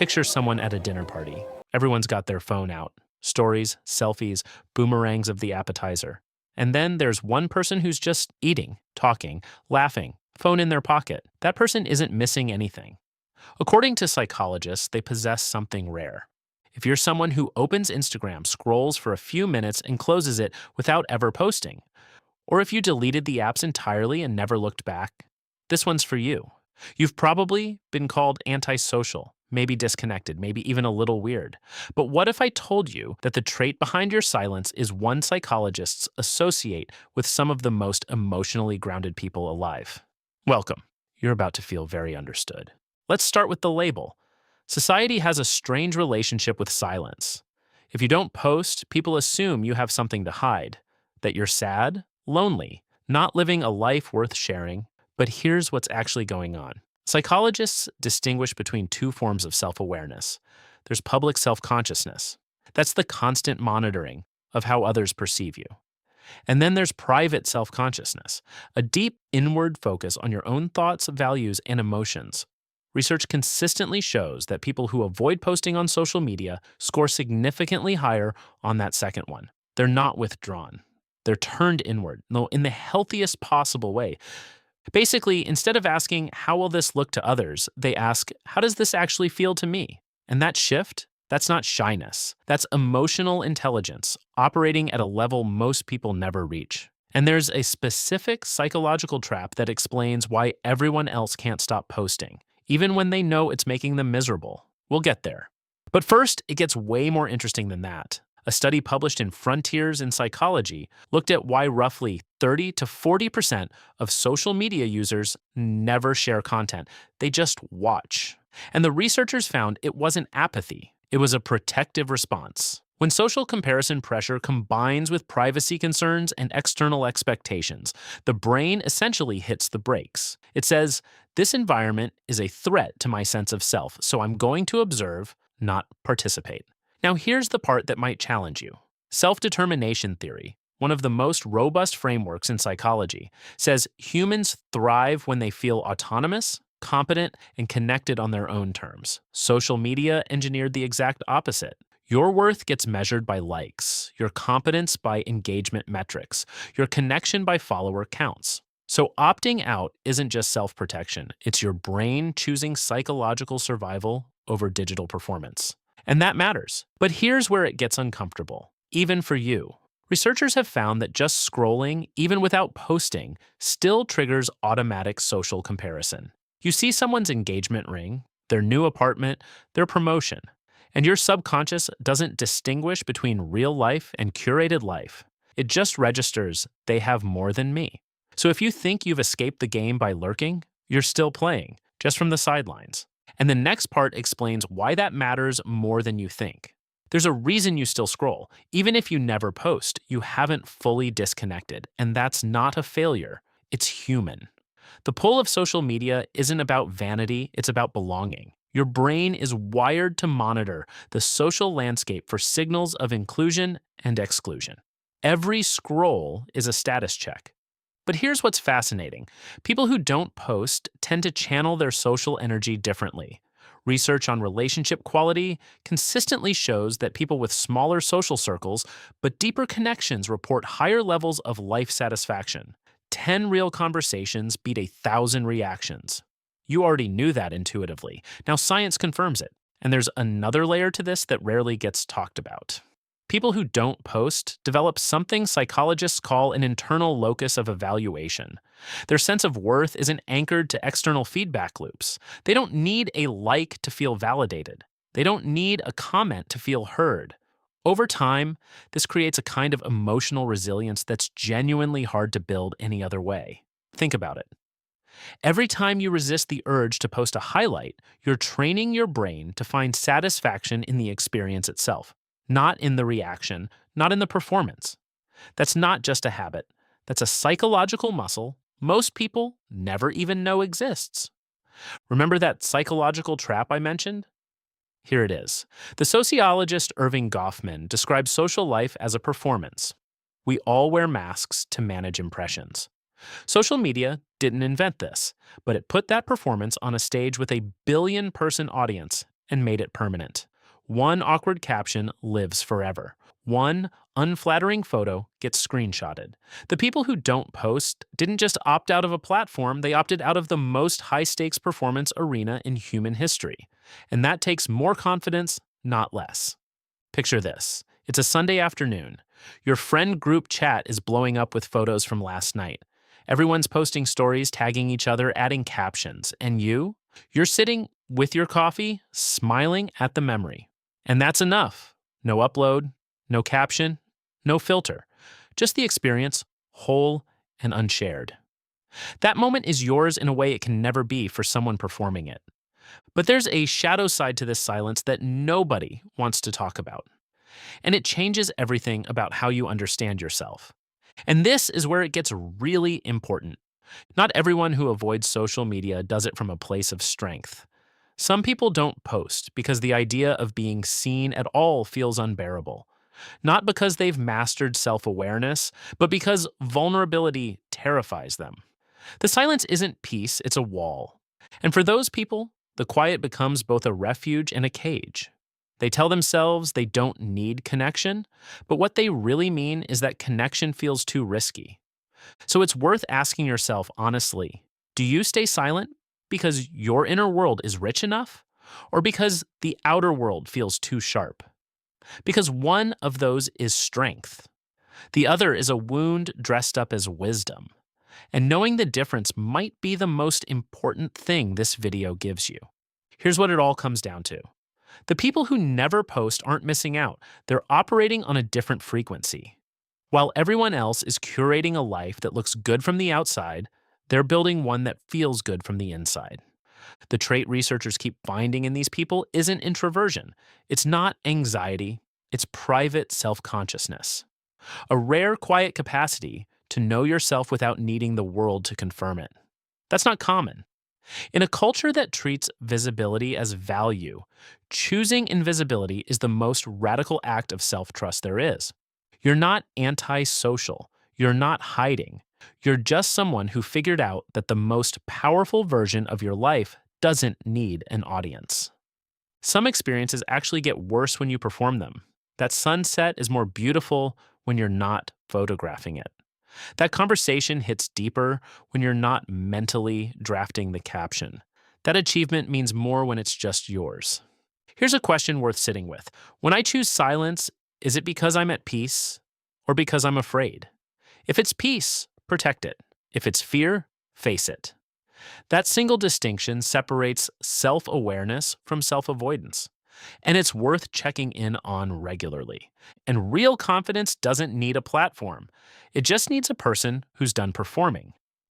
Picture someone at a dinner party. Everyone's got their phone out. Stories, selfies, boomerangs of the appetizer. And then there's one person who's just eating, talking, laughing, phone in their pocket. That person isn't missing anything. According to psychologists, they possess something rare. If you're someone who opens Instagram, scrolls for a few minutes, and closes it without ever posting, or if you deleted the apps entirely and never looked back, this one's for you. You've probably been called antisocial, maybe disconnected, maybe even a little weird. But what if I told you that the trait behind your silence is one psychologists associate with some of the most emotionally grounded people alive? Welcome. You're about to feel very understood. Let's start with the label. Society has a strange relationship with silence. If you don't post, people assume you have something to hide, that you're sad, lonely, not living a life worth sharing. But here's what's actually going on. Psychologists distinguish between two forms of self-awareness. There's public self-consciousness. That's the constant monitoring of how others perceive you. And then there's private self-consciousness, a deep inward focus on your own thoughts, values, and emotions. Research consistently shows that people who avoid posting on social media score significantly higher on that second one. They're not withdrawn. They're turned inward, though in the healthiest possible way. Basically, instead of asking, how will this look to others, they ask, how does this actually feel to me? And that shift, that's not shyness. That's emotional intelligence operating at a level most people never reach. And there's a specific psychological trap that explains why everyone else can't stop posting, even when they know it's making them miserable. We'll get there. But first, it gets way more interesting than that. A study published in Frontiers in Psychology looked at why roughly 30 to 40% of social media users never share content. They just watch. And the researchers found it wasn't apathy. It was a protective response. When social comparison pressure combines with privacy concerns and external expectations, the brain essentially hits the brakes. It says, this environment is a threat to my sense of self, so I'm going to observe, not participate. Now here's the part that might challenge you. Self-determination theory, one of the most robust frameworks in psychology, says humans thrive when they feel autonomous, competent, and connected on their own terms. Social media engineered the exact opposite. Your worth gets measured by likes, your competence by engagement metrics, your connection by follower counts. So opting out isn't just self-protection, it's your brain choosing psychological survival over digital performance. And that matters. But here's where it gets uncomfortable, even for you. Researchers have found that just scrolling, even without posting, still triggers automatic social comparison. You see someone's engagement ring, their new apartment, their promotion, and your subconscious doesn't distinguish between real life and curated life. It just registers they have more than me. So if you think you've escaped the game by lurking, you're still playing, just from the sidelines. And the next part explains why that matters more than you think. There's a reason you still scroll. Even if you never post, you haven't fully disconnected, and that's not a failure. It's human. The pull of social media isn't about vanity, it's about belonging. Your brain is wired to monitor the social landscape for signals of inclusion and exclusion. Every scroll is a status check. But here's what's fascinating. People who don't post tend to channel their social energy differently. Research on relationship quality consistently shows that people with smaller social circles but deeper connections report higher levels of life satisfaction. 10 real conversations beat 1,000 reactions. You already knew that intuitively. Now science confirms it. And there's another layer to this that rarely gets talked about. People who don't post develop something psychologists call an internal locus of evaluation. Their sense of worth isn't anchored to external feedback loops. They don't need a like to feel validated. They don't need a comment to feel heard. Over time, this creates a kind of emotional resilience that's genuinely hard to build any other way. Think about it. Every time you resist the urge to post a highlight, you're training your brain to find satisfaction in the experience itself. Not in the reaction, not in the performance. That's not just a habit. That's a psychological muscle most people never even know exists. Remember that psychological trap I mentioned? Here it is. The sociologist Irving Goffman describes social life as a performance. We all wear masks to manage impressions. Social media didn't invent this, but it put that performance on a stage with a billion-person audience and made it permanent. One awkward caption lives forever. One unflattering photo gets screenshotted. The people who don't post didn't just opt out of a platform, they opted out of the most high stakes performance arena in human history. And that takes more confidence, not less. Picture this. It's a Sunday afternoon. Your friend group chat is blowing up with photos from last night. Everyone's posting stories, tagging each other, adding captions. And you? You're sitting with your coffee, smiling at the memory. And that's enough. No upload, no caption, no filter. Just the experience, whole and unshared. That moment is yours in a way it can never be for someone performing it. But there's a shadow side to this silence that nobody wants to talk about. And it changes everything about how you understand yourself. And this is where it gets really important. Not everyone who avoids social media does it from a place of strength. Some people don't post because the idea of being seen at all feels unbearable. Not because they've mastered self-awareness, but because vulnerability terrifies them. The silence isn't peace, it's a wall. And for those people, the quiet becomes both a refuge and a cage. They tell themselves they don't need connection, but what they really mean is that connection feels too risky. So it's worth asking yourself honestly, do you stay silent because your inner world is rich enough? Or because the outer world feels too sharp? Because one of those is strength. The other is a wound dressed up as wisdom. And knowing the difference might be the most important thing this video gives you. Here's what it all comes down to. The people who never post aren't missing out. They're operating on a different frequency. While everyone else is curating a life that looks good from the outside, they're building one that feels good from the inside. The trait researchers keep finding in these people isn't introversion. It's not anxiety. It's private self-consciousness. A rare quiet capacity to know yourself without needing the world to confirm it. That's not common. In a culture that treats visibility as value, choosing invisibility is the most radical act of self-trust there is. You're not antisocial. You're not hiding. You're just someone who figured out that the most powerful version of your life doesn't need an audience. Some experiences actually get worse when you perform them. That sunset is more beautiful when you're not photographing it. That conversation hits deeper when you're not mentally drafting the caption. That achievement means more when it's just yours. Here's a question worth sitting with. When I choose silence, is it because I'm at peace or because I'm afraid? If it's peace, protect it. If it's fear, face it. That single distinction separates self-awareness from self-avoidance. And it's worth checking in on regularly. And real confidence doesn't need a platform. It just needs a person who's done performing.